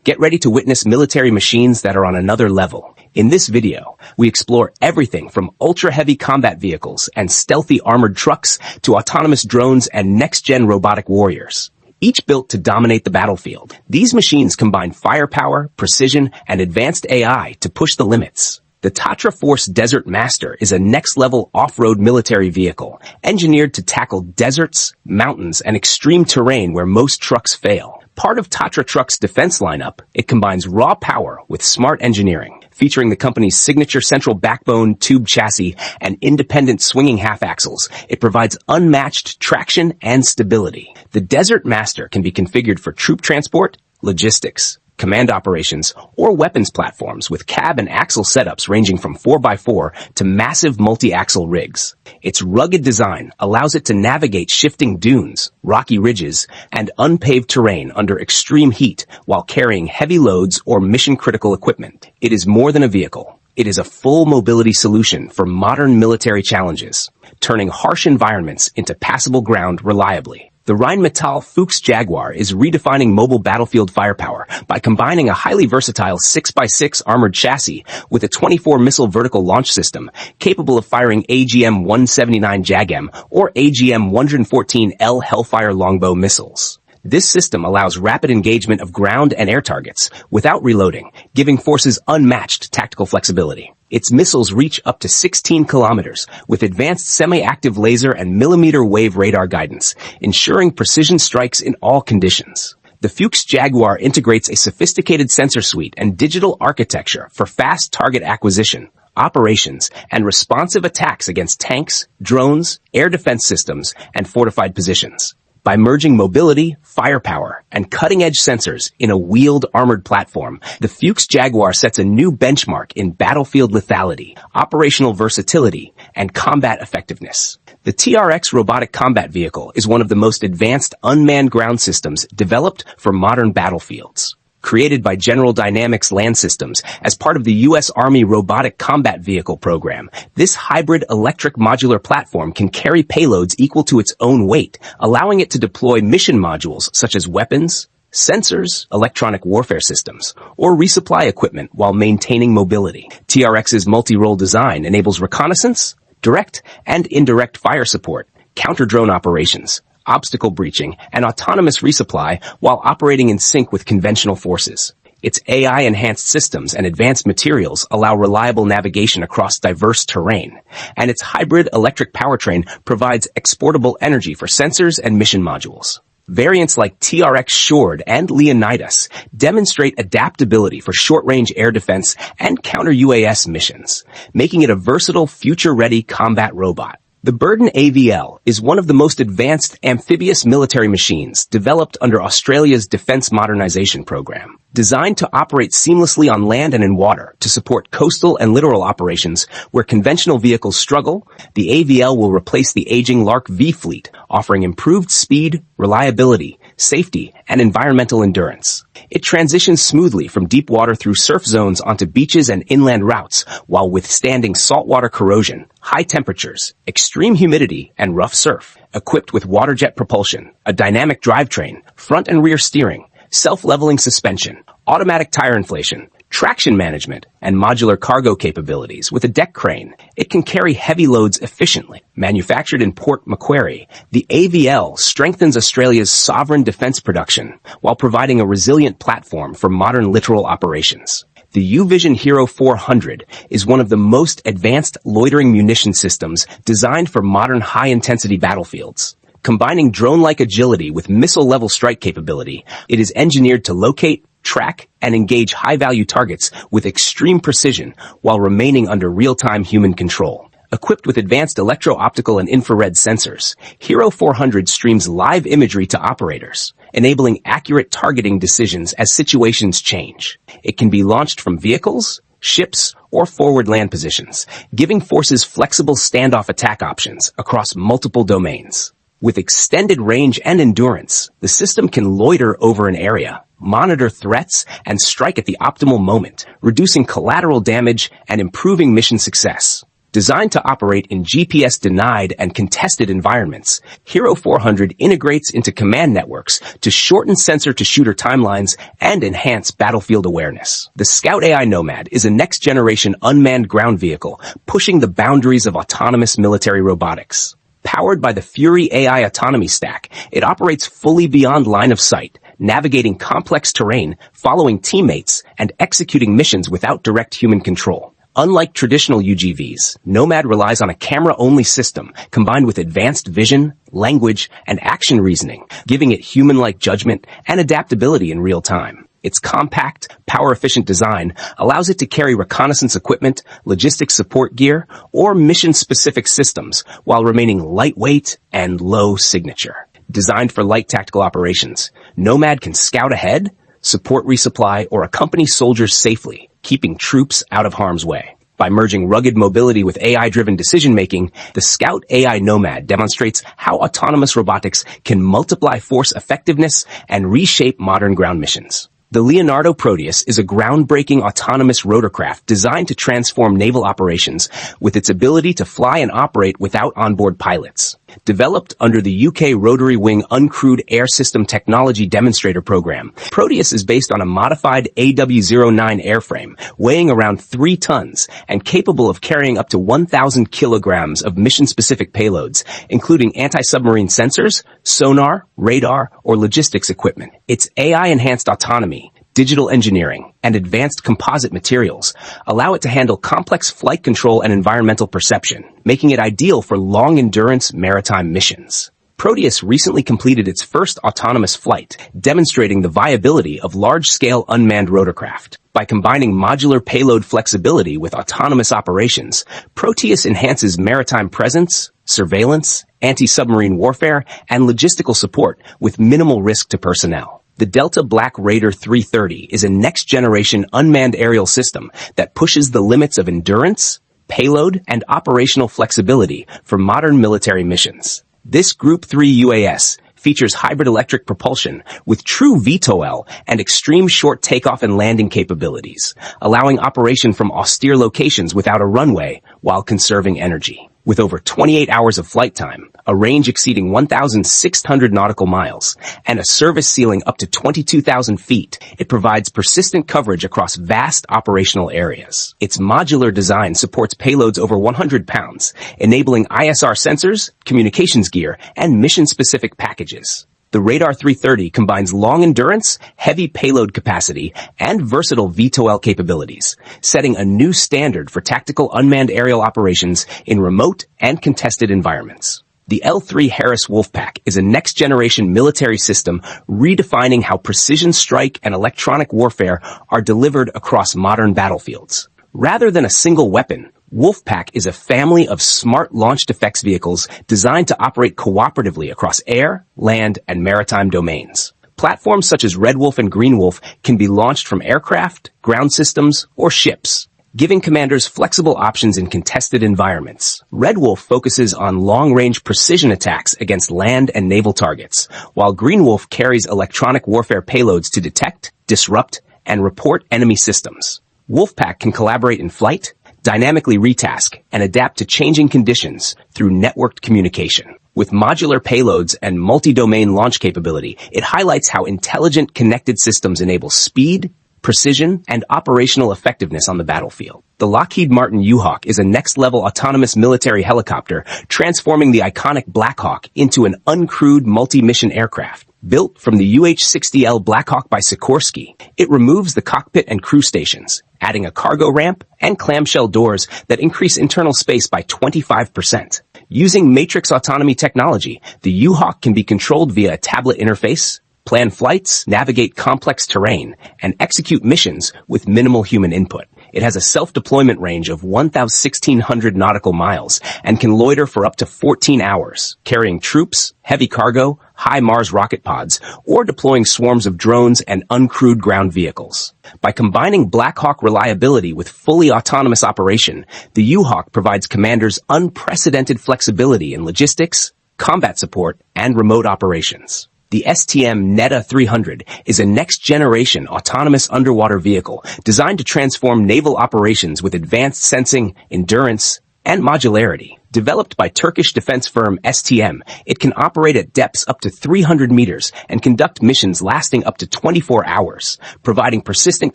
Get ready to witness military machines that are on another level. In this video, we explore everything from ultra-heavy combat vehicles and stealthy armored trucks to autonomous drones and next-gen robotic warriors. Each built to dominate the battlefield, these machines combine firepower, precision, and advanced AI to push the limits. The Tatra Force Desert Master is a next-level off-road military vehicle, engineered to tackle deserts, mountains, and extreme terrain where most trucks fail. Part of Tatra Truck's defense lineup, it combines raw power with smart engineering, featuring the company's signature central backbone, tube chassis, and independent swinging half-axles. It provides unmatched traction and stability. The Desert Master can be configured for troop transport, logistics, command operations, or weapons platforms with cab and axle setups ranging from 4x4 to massive multi-axle rigs. Its rugged design allows it to navigate shifting dunes, rocky ridges, and unpaved terrain under extreme heat while carrying heavy loads or mission-critical equipment. It is more than a vehicle. It is a full mobility solution for modern military challenges, turning harsh environments into passable ground reliably. The Rheinmetall Fuchs Jaguar is redefining mobile battlefield firepower by combining a highly versatile 6x6 armored chassis with a 24-missile vertical launch system capable of firing AGM-179 JAGM or AGM-114L Hellfire longbow missiles. This system allows rapid engagement of ground and air targets without reloading, giving forces unmatched tactical flexibility. Its missiles reach up to 16 kilometers with advanced semi-active laser and millimeter wave radar guidance, ensuring precision strikes in all conditions. The Fuchs Jaguar integrates a sophisticated sensor suite and digital architecture for fast target acquisition, operations, and responsive attacks against tanks, drones, air defense systems, and fortified positions. By merging mobility, firepower, and cutting-edge sensors in a wheeled armored platform, the Fuchs Jaguar sets a new benchmark in battlefield lethality, operational versatility, and combat effectiveness. The TRX robotic combat vehicle is one of the most advanced unmanned ground systems developed for modern battlefields. Created by General Dynamics Land Systems as part of the U.S. Army Robotic Combat Vehicle program, this hybrid electric modular platform can carry payloads equal to its own weight, allowing it to deploy mission modules such as weapons, sensors, electronic warfare systems, or resupply equipment while maintaining mobility. TRX's multi-role design enables reconnaissance, direct and indirect fire support, counter-drone operations, obstacle breaching, and autonomous resupply while operating in sync with conventional forces. Its AI-enhanced systems and advanced materials allow reliable navigation across diverse terrain, and its hybrid electric powertrain provides exportable energy for sensors and mission modules. Variants like TRX Shord and Leonidas demonstrate adaptability for short-range air defense and counter-UAS missions, making it a versatile, future-ready combat robot. The Burden AVL is one of the most advanced amphibious military machines developed under Australia's Defence Modernisation Program. Designed to operate seamlessly on land and in water to support coastal and littoral operations where conventional vehicles struggle, the AVL will replace the aging Lark V fleet, offering improved speed, reliability, safety, and environmental endurance. It transitions smoothly from deep water through surf zones onto beaches and inland routes while withstanding saltwater corrosion, high temperatures, extreme humidity, and rough surf. Equipped with water jet propulsion, a dynamic drivetrain, front and rear steering, self-leveling suspension, automatic tire inflation, traction management, and modular cargo capabilities with a deck crane, it can carry heavy loads efficiently. Manufactured in Port Macquarie, the AVL strengthens Australia's sovereign defence production while providing a resilient platform for modern littoral operations. The U-Vision Hero 400 is one of the most advanced loitering munition systems designed for modern high-intensity battlefields. Combining drone-like agility with missile-level strike capability, it is engineered to locate, track, and engage high-value targets with extreme precision while remaining under real-time human control. Equipped with advanced electro-optical and infrared sensors, Hero 400 streams live imagery to operators, enabling accurate targeting decisions as situations change. It can be launched from vehicles, ships, or forward land positions, giving forces flexible standoff attack options across multiple domains. With extended range and endurance, the system can loiter over an area, monitor threats, and strike at the optimal moment, reducing collateral damage and improving mission success. Designed to operate in GPS-denied and contested environments, Hero 400 integrates into command networks to shorten sensor-to-shooter timelines and enhance battlefield awareness. The Scout AI Nomad is a next-generation unmanned ground vehicle pushing the boundaries of autonomous military robotics. Powered by the Fury AI autonomy stack, it operates fully beyond line of sight, navigating complex terrain, following teammates, and executing missions without direct human control. Unlike traditional UGVs, Nomad relies on a camera-only system combined with advanced vision, language, and action reasoning, giving it human-like judgment and adaptability in real time. Its compact, power-efficient design allows it to carry reconnaissance equipment, logistics support gear, or mission-specific systems while remaining lightweight and low signature. Designed for light tactical operations, Nomad can scout ahead, support resupply, or accompany soldiers safely, keeping troops out of harm's way. By merging rugged mobility with AI-driven decision-making, the Scout AI Nomad demonstrates how autonomous robotics can multiply force effectiveness and reshape modern ground missions. The Leonardo Proteus is a groundbreaking autonomous rotorcraft designed to transform naval operations with its ability to fly and operate without onboard pilots. Developed under the UK Rotary Wing Uncrewed Air System Technology Demonstrator Program, Proteus is based on a modified AW09 airframe, weighing around 3 tons and capable of carrying up to 1,000 kilograms of mission-specific payloads, including anti-submarine sensors, sonar, radar, or logistics equipment. Its AI-enhanced autonomy, digital engineering, and advanced composite materials allow it to handle complex flight control and environmental perception, making it ideal for long-endurance maritime missions. Proteus recently completed its first autonomous flight, demonstrating the viability of large-scale unmanned rotorcraft. By combining modular payload flexibility with autonomous operations, Proteus enhances maritime presence, surveillance, anti-submarine warfare, and logistical support with minimal risk to personnel. The Delta Black Raider 330 is a next-generation unmanned aerial system that pushes the limits of endurance, payload, and operational flexibility for modern military missions. This Group 3 UAS features hybrid electric propulsion with true VTOL and extreme short takeoff and landing capabilities, allowing operation from austere locations without a runway while conserving energy. With over 28 hours of flight time, a range exceeding 1,600 nautical miles, and a service ceiling up to 22,000 feet, it provides persistent coverage across vast operational areas. Its modular design supports payloads over 100 pounds, enabling ISR sensors, communications gear, and mission-specific packages. The Radar 330 combines long endurance, heavy payload capacity, and versatile VTOL capabilities, setting a new standard for tactical unmanned aerial operations in remote and contested environments. The L3 Harris Wolfpack is a next-generation military system redefining how precision strike and electronic warfare are delivered across modern battlefields. Rather than a single weapon, Wolfpack is a family of smart launched effects vehicles designed to operate cooperatively across air, land, and maritime domains. Platforms such as Red Wolf and Green Wolf can be launched from aircraft, ground systems, or ships, giving commanders flexible options in contested environments. Red Wolf focuses on long-range precision attacks against land and naval targets, while Green Wolf carries electronic warfare payloads to detect, disrupt, and report enemy systems. Wolfpack can collaborate in flight, dynamically retask, and adapt to changing conditions through networked communication. With modular payloads and multi-domain launch capability, it highlights how intelligent connected systems enable speed, precision, and operational effectiveness on the battlefield. The Lockheed Martin U-Hawk is a next-level autonomous military helicopter, transforming the iconic Black Hawk into an uncrewed multi-mission aircraft. Built from the UH-60L Black Hawk by Sikorsky, it removes the cockpit and crew stations, adding a cargo ramp and clamshell doors that increase internal space by 25%. Using matrix autonomy technology, the U-Hawk can be controlled via a tablet interface, plan flights, navigate complex terrain, and execute missions with minimal human input. It has a self-deployment range of 1,600 nautical miles and can loiter for up to 14 hours, carrying troops, heavy cargo, high Mars rocket pods, or deploying swarms of drones and uncrewed ground vehicles. By combining Black Hawk reliability with fully autonomous operation, the U-Hawk provides commanders unprecedented flexibility in logistics, combat support, and remote operations. The STM Netta 300 is a next-generation autonomous underwater vehicle designed to transform naval operations with advanced sensing, endurance, And modularity. Developed by Turkish defense firm STM, it can operate at depths up to 300 meters and conduct missions lasting up to 24 hours, providing persistent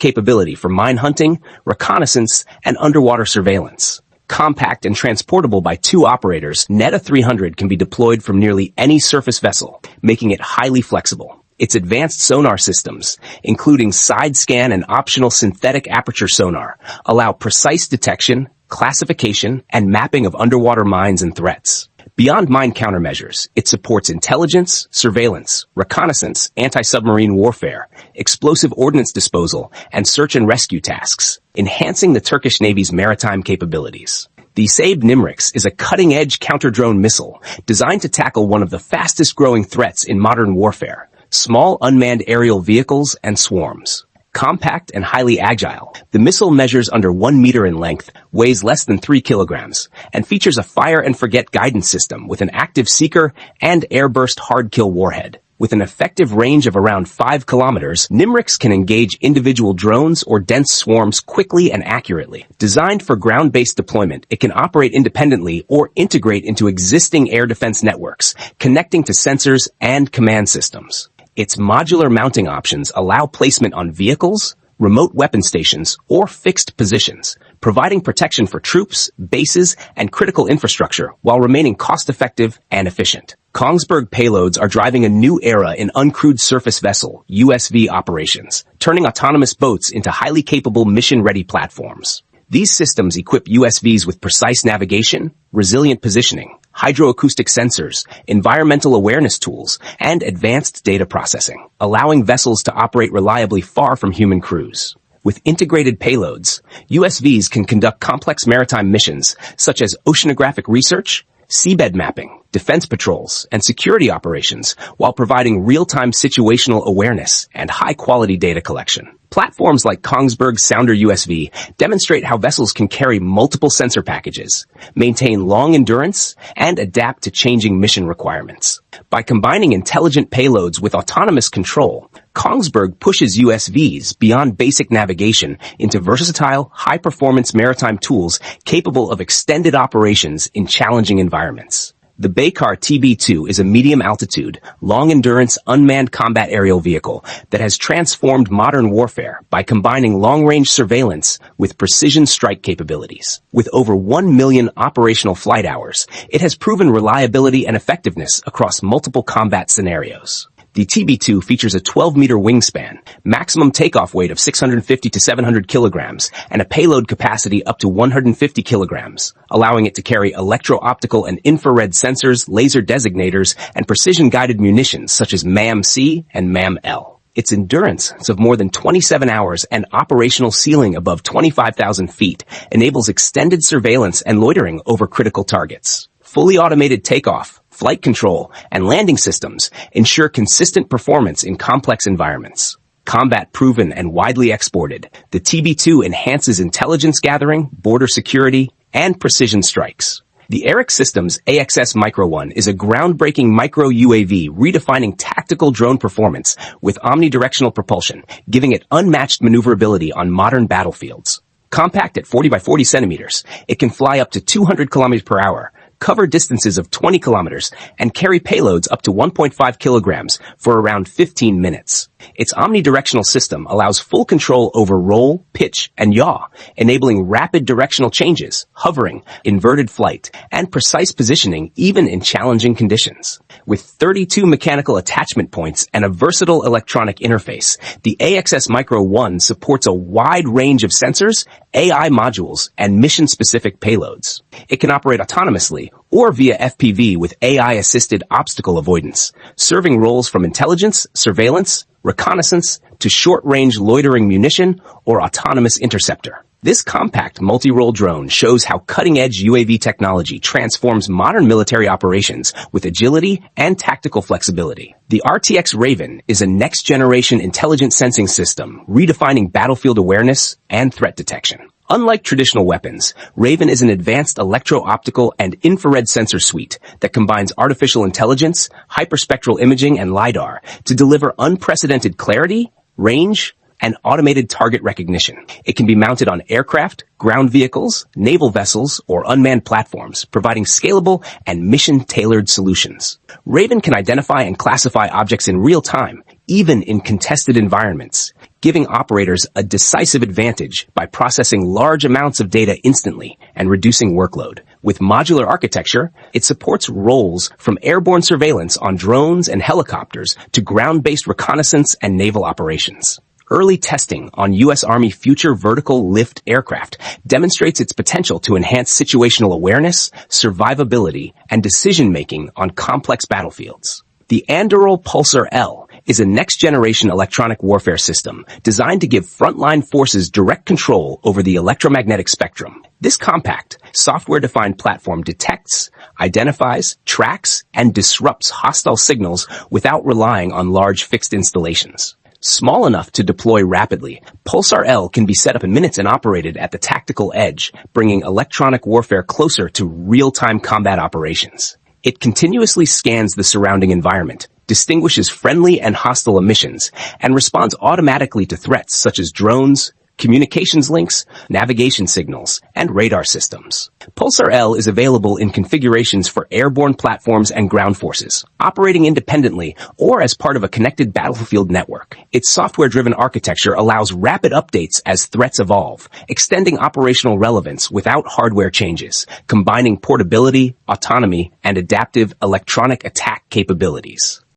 capability for mine hunting, reconnaissance, and underwater surveillance. Compact and transportable by 2 operators, Netta 300 can be deployed from nearly any surface vessel, making it highly flexible. Its advanced sonar systems, including side scan and optional synthetic aperture sonar, allow precise detection, classification, and mapping of underwater mines and threats. Beyond mine countermeasures, it supports intelligence, surveillance, reconnaissance, anti-submarine warfare, explosive ordnance disposal, and search and rescue tasks, enhancing the Turkish Navy's maritime capabilities. The Saab Nimrix is a cutting-edge counter-drone missile designed to tackle one of the fastest-growing threats in modern warfare: small unmanned aerial vehicles and swarms. Compact and highly agile, the missile measures under 1 meter in length, weighs less than 3 kilograms, and features a fire-and-forget guidance system with an active seeker and airburst hard-kill warhead. With an effective range of around 5 kilometers, Nimrix can engage individual drones or dense swarms quickly and accurately. Designed for ground-based deployment, it can operate independently or integrate into existing air defense networks, connecting to sensors and command systems. Its modular mounting options allow placement on vehicles, remote weapon stations, or fixed positions, providing protection for troops, bases, and critical infrastructure while remaining cost-effective and efficient. Kongsberg payloads are driving a new era in uncrewed surface vessel, USV operations, turning autonomous boats into highly capable mission-ready platforms. These systems equip USVs with precise navigation, resilient positioning, hydroacoustic sensors, environmental awareness tools, and advanced data processing, allowing vessels to operate reliably far from human crews. With integrated payloads, USVs can conduct complex maritime missions such as oceanographic research, seabed mapping, defense patrols, and security operations while providing real-time situational awareness and high-quality data collection. Platforms like Kongsberg's Sounder USV demonstrate how vessels can carry multiple sensor packages, maintain long endurance, and adapt to changing mission requirements. By combining intelligent payloads with autonomous control, Kongsberg pushes USVs beyond basic navigation into versatile, high-performance maritime tools capable of extended operations in challenging environments. The Baykar TB2 is a medium-altitude, long-endurance unmanned combat aerial vehicle that has transformed modern warfare by combining long-range surveillance with precision strike capabilities. With over 1 million operational flight hours, it has proven reliability and effectiveness across multiple combat scenarios. The TB2 features a 12-meter wingspan, maximum takeoff weight of 650 to 700 kilograms, and a payload capacity up to 150 kilograms, allowing it to carry electro-optical and infrared sensors, laser designators, and precision-guided munitions such as MAM-C and MAM-L. Its endurance of more than 27 hours and operational ceiling above 25,000 feet enables extended surveillance and loitering over critical targets. Fully automated takeoff, flight control, and landing systems ensure consistent performance in complex environments. Combat-proven and widely exported, the TB2 enhances intelligence gathering, border security, and precision strikes. The Eric Systems AXS Micro 1 is a groundbreaking micro-UAV redefining tactical drone performance with omnidirectional propulsion, giving it unmatched maneuverability on modern battlefields. Compact at 40 by 40 centimeters, it can fly up to 200 kilometers per hour, cover distances of 20 kilometers, and carry payloads up to 1.5 kilograms for around 15 minutes. Its omnidirectional system allows full control over roll, pitch, and yaw, enabling rapid directional changes, hovering, inverted flight, and precise positioning even in challenging conditions. With 32 mechanical attachment points and a versatile electronic interface, the AXS Micro 1 supports a wide range of sensors, AI modules, and mission-specific payloads. It can operate autonomously or via FPV with AI-assisted obstacle avoidance, serving roles from intelligence, surveillance, reconnaissance, to short-range loitering munition or autonomous interceptor. This compact multi-role drone shows how cutting-edge UAV technology transforms modern military operations with agility and tactical flexibility. The RTX Raven is a next-generation intelligent sensing system, redefining battlefield awareness and threat detection. Unlike traditional weapons, Raven is an advanced electro-optical and infrared sensor suite that combines artificial intelligence, hyperspectral imaging, and LiDAR to deliver unprecedented clarity, range, and automated target recognition. It can be mounted on aircraft, ground vehicles, naval vessels, or unmanned platforms, providing scalable and mission-tailored solutions. Raven can identify and classify objects in real time, even in contested environments, giving operators a decisive advantage by processing large amounts of data instantly and reducing workload. With modular architecture, it supports roles from airborne surveillance on drones and helicopters to ground-based reconnaissance and naval operations. Early testing on U.S. Army future vertical lift aircraft demonstrates its potential to enhance situational awareness, survivability, and decision-making on complex battlefields. The Anduril Pulsar L is a next-generation electronic warfare system designed to give frontline forces direct control over the electromagnetic spectrum. This compact, software-defined platform detects, identifies, tracks, and disrupts hostile signals without relying on large fixed installations. Small enough to deploy rapidly, Pulsar L can be set up in minutes and operated at the tactical edge, bringing electronic warfare closer to real-time combat operations. It continuously scans the surrounding environment, distinguishes friendly and hostile emissions, and responds automatically to threats such as drones, communications links, navigation signals, and radar systems. Pulsar L is available in configurations for airborne platforms and ground forces, operating independently or as part of a connected battlefield network. Its software-driven architecture allows rapid updates as threats evolve, extending operational relevance without hardware changes, combining portability, autonomy, and adaptive electronic attack capabilities.